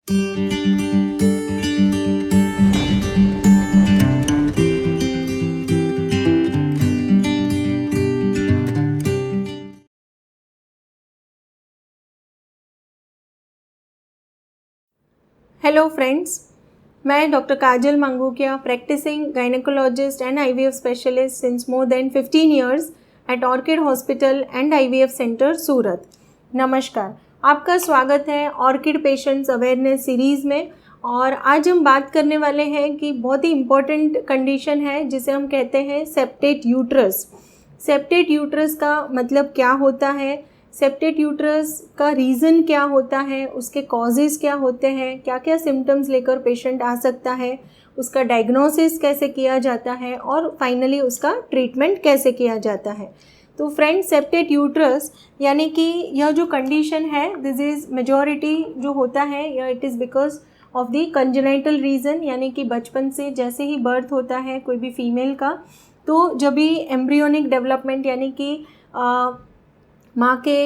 Hello friends, मैं doctor Kajal Mangukiya, practising gynaecologist and IVF specialist since more than 15 years at Orchid hospital and IVF centre Surat. नमस्कार, आपका स्वागत है orchid patients awareness series में। और आज हम बात करने वाले हैं कि बहुत ही इम्पॉर्टेंट कंडीशन है जिसे हम कहते हैं सेप्टेट यूट्रस। सेप्टेट यूट्रस का मतलब क्या होता है, सेप्टेट यूट्रस का रीज़न क्या होता है, उसके कॉजेज़ क्या होते हैं, क्या क्या सिम्टम्स लेकर पेशेंट आ सकता है, उसका डायग्नोसिस कैसे किया जाता है और फाइनली उसका ट्रीटमेंट कैसे किया जाता है। तो फ्रेंड्स, सेप्टेट यूट्रस यानी कि यह जो कंडीशन है, दिस इज़ मेजॉरिटी जो होता है या it is because of the congenital reason, यानी कि बचपन से जैसे ही बर्थ होता है कोई भी फीमेल का, तो जब भी एम्ब्रियोनिक डेवलपमेंट यानी कि माँ के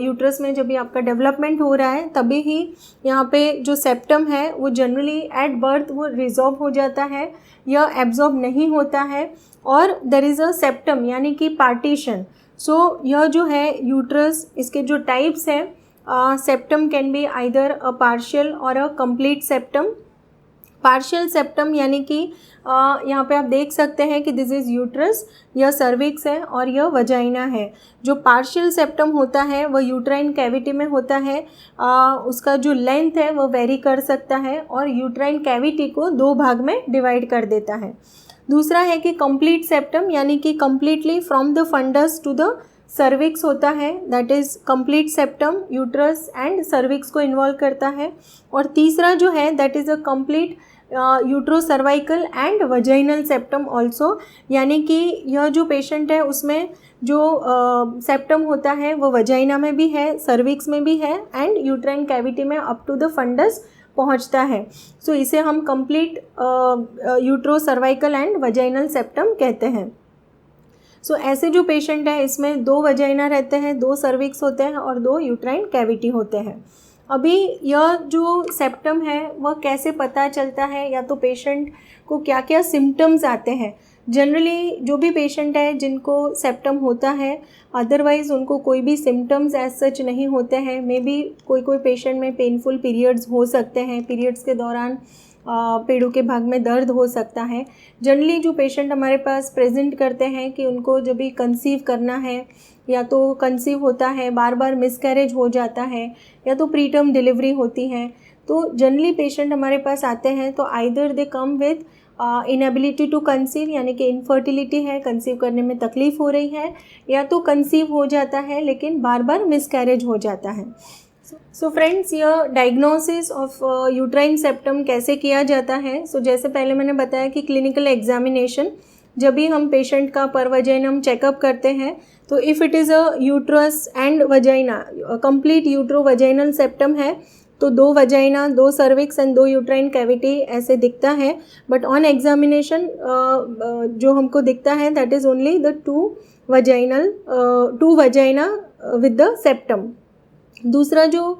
यूट्रस में जब भी आपका डेवलपमेंट हो रहा है तभी ही यहाँ पे जो सेप्टम है वो जनरली एट बर्थ वो रिजॉर्व हो जाता है या एब्जॉर्ब नहीं होता है और देयर इज़ अ सेप्टम यानी कि पार्टीशन। सो यह जो है यूट्रस, इसके जो टाइप्स हैं, septum can be either a partial or a complete septum. Partial septum यानी कि यहाँ पे आप देख सकते हैं कि दिस इज़ यूट्रस, यह सर्विक्स है और यह वजाइना है। जो पार्शियल सेप्टम होता है वह यूट्राइन कैविटी में होता है, उसका जो लेंथ है वह वेरी कर सकता है और यूट्राइन कैविटी को दो भाग में डिवाइड कर देता है। दूसरा है कि कंप्लीट सेप्टम यानी कि completely from the fundus to the cervix होता है, that is complete septum uterus and cervix को इन्वॉल्व करता है। और तीसरा जो है that is a complete utero cervical and vaginal septum also, यानी कि यह जो पेशेंट है उसमें जो सेप्टम होता है वो वजाइना में भी है, सर्विक्स में भी है एंड यूट्राइन कैविटी में अप टू द फंडस पहुंचता है। सो इसे हम complete utero cervical and vaginal septum कहते हैं। सो ऐसे जो पेशेंट है इसमें दो वजाइना रहते हैं, दो सर्विक्स होते हैं और दो यूट्राइन कैविटी होते हैं। अभी यह जो सेप्टम है वह कैसे पता चलता है या तो पेशेंट को क्या क्या सिम्टम्स आते हैं। जनरली जो भी पेशेंट है जिनको सेप्टम होता है, अदरवाइज़ उनको कोई भी सिम्टम्स एज सच नहीं होते हैं। मे बी कोई कोई पेशेंट में पेनफुल पीरियड्स हो सकते हैं, पीरियड्स के दौरान पेड़ों के भाग में दर्द हो सकता है। जनरली जो पेशेंट हमारे पास प्रेजेंट करते हैं कि उनको जब भी कंसीव करना है या तो कंसीव होता है, बार बार मिसकैरेज हो जाता है या तो प्रीटर्म डिलीवरी होती है, तो जनरली पेशेंट हमारे पास आते हैं तो either they come with inability to conceive यानी कि इनफर्टिलिटी है, कंसीव करने में तकलीफ़ हो रही है, या तो कंसीव हो जाता है लेकिन बार बार मिसकैरेज हो जाता है। सो फ्रेंड्स, यह डायग्नोसिस ऑफ यूट्राइन सेप्टम कैसे किया जाता है। सो जैसे पहले मैंने बताया कि क्लिनिकल एग्जामिनेशन, जब भी हम पेशेंट का पर वजाइनम चेकअप करते हैं तो if it is a uterus and vagina, complete utero vaginal septum है तो दो वजाइना, दो सर्विक्स एंड दो यूट्राइन कैविटी ऐसे दिखता है। बट ऑन एग्जामिनेशन जो हमको दिखता है that is only the two vagina with the septum. दूसरा जो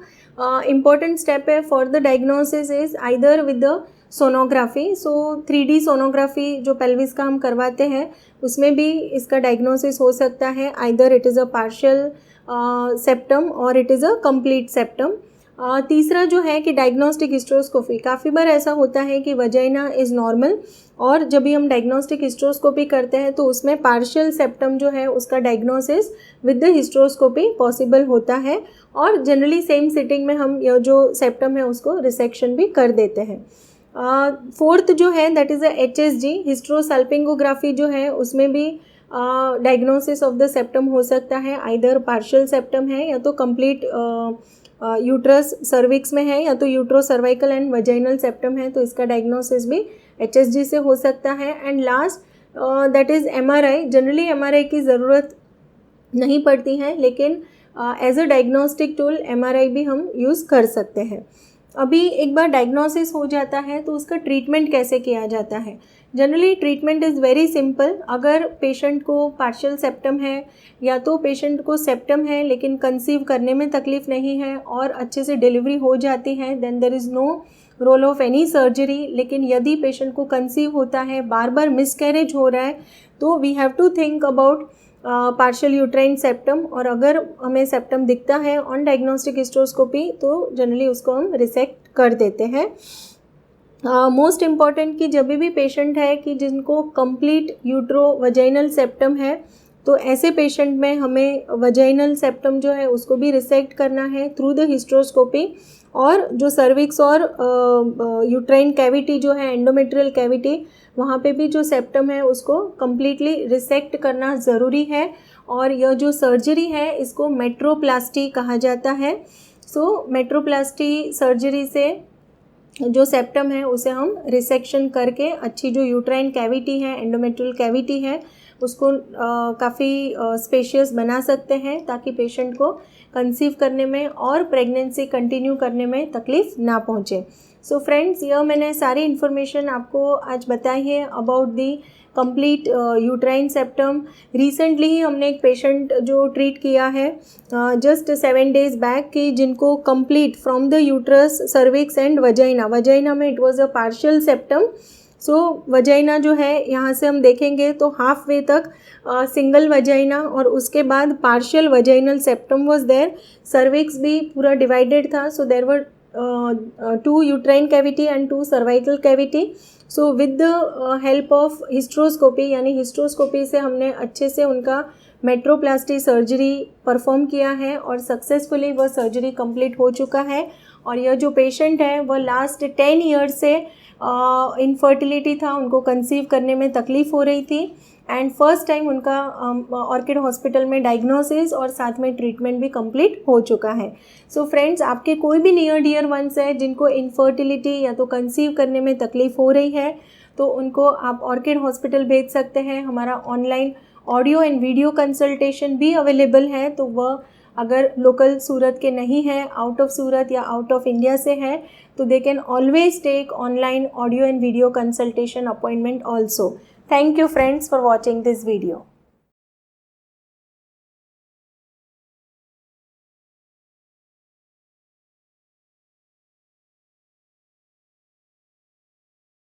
इम्पॉर्टेंट स्टेप है for the diagnosis is either with the sonography. So 3D sonography जो पेल्विस का हम करवाते हैं उसमें भी इसका डायग्नोसिस हो सकता है, either it is a partial septum और it is a complete septum. तीसरा जो है कि डायग्नोस्टिक हिस्ट्रोस्कोपी, काफ़ी बार ऐसा होता है कि वजाइना इज़ नॉर्मल और जब भी हम डायग्नोस्टिक हिस्ट्रोस्कोपी करते हैं तो उसमें पार्शियल सेप्टम जो है उसका diagnosis with the hysteroscopy possible होता है और जनरली सेम सिटिंग में हम यह जो सेप्टम है उसको रिसेक्शन भी कर देते हैं। फोर्थ जो है दैट इज़ अ HSG, हिस्ट्रोसल्पिंगोग्राफी जो है उसमें भी डायग्नोसिस ऑफ द सेप्टम हो सकता है, आइदर पार्शियल सेप्टम है या तो कंप्लीट यूट्रस सर्विक्स में है या तो utero cervical and vaginal septum है, तो इसका डायग्नोसिस भी HSG से हो सकता है। And last that is MRI। Generally MRI की ज़रूरत नहीं पड़ती है लेकिन as a diagnostic tool MRI भी हम यूज़ कर सकते हैं। अभी एक बार डायग्नोसिस हो जाता है तो उसका ट्रीटमेंट कैसे किया जाता है। Generally treatment is very simple. अगर पेशेंट को पार्शियल सेप्टम है या तो पेशेंट को सेप्टम है लेकिन कंसीव करने में तकलीफ़ नहीं है और अच्छे से डिलीवरी हो जाती है, then there is no role of any surgery. लेकिन यदि पेशेंट को कंसीव होता है, बार बार मिसकैरेज हो रहा है, तो we have to think about partial uterine septum. और अगर हमें सेप्टम दिखता है ऑन डायग्नोस्टिक हिस्ट्रोस्कोपी तो जनरली उसको हम रिसेक्ट कर देते हैं। मोस्ट इम्पॉर्टेंट कि जब भी पेशेंट है कि जिनको कंप्लीट यूट्रो वजाइनल सेप्टम है, तो ऐसे पेशेंट में हमें वजाइनल सेप्टम जो है उसको भी रिसेक्ट करना है थ्रू द हिस्ट्रोस्कोपी। और जो सर्विक्स और यूट्राइन कैविटी जो है, एंडोमेट्रियल कैविटी, वहाँ पे भी जो सेप्टम है उसको कम्प्लीटली रिसेक्ट करना ज़रूरी है। और यह जो सर्जरी है इसको मेट्रोप्लास्टी कहा जाता है। सो मेट्रोप्लास्टी सर्जरी से जो सेप्टम है उसे हम रिसेक्शन करके अच्छी जो यूट्राइन कैविटी है, एंडोमेट्रियल कैविटी है, उसको काफ़ी स्पेशियस बना सकते हैं ताकि पेशेंट को कंसीव करने में और प्रेगनेंसी कंटिन्यू करने में तकलीफ़ ना पहुँचे। सो फ्रेंड्स, यह मैंने सारी इन्फॉर्मेशन आपको आज बताई है about the complete uterine septum. Recently ही हमने एक पेशेंट जो ट्रीट किया है जस्ट 7 days बैक कि जिनको complete from the uterus, cervix and vagina में it was a partial septum. So vagina जो है यहाँ से हम देखेंगे तो हाफ वे तक सिंगल वजाइना और उसके बाद partial vaginal septum was there. Cervix भी पूरा डिवाइडेड था, so there were 2 uterine cavity and 2 cervical cavity. So with the help of hysteroscopy, यानी हिस्ट्रोस्कोपी से हमने अच्छे से उनका मेट्रोप्लास्टी सर्जरी परफॉर्म किया है और सक्सेसफुली वह सर्जरी कंप्लीट हो चुका है। और यह जो पेशेंट है वह लास्ट 10 ईयर्स से इनफर्टिलिटी था, उनको कंसीव करने में तकलीफ़ हो रही थी एंड फर्स्ट टाइम उनका ऑर्किड हॉस्पिटल में डायग्नोसिस और साथ में ट्रीटमेंट भी कंप्लीट हो चुका है। सो फ्रेंड्स, आपके कोई भी नियर डियर वंस है जिनको इनफर्टिलिटी या तो कंसीव करने में तकलीफ़ हो रही है तो उनको आप ऑर्किड हॉस्पिटल भेज सकते हैं। हमारा online audio and video consultation भी अवेलेबल है, तो वह अगर लोकल सूरत के नहीं है, आउट ऑफ सूरत या आउट ऑफ इंडिया से है, तो they can always take online audio and video consultation appointment also. Thank you friends for watching this video.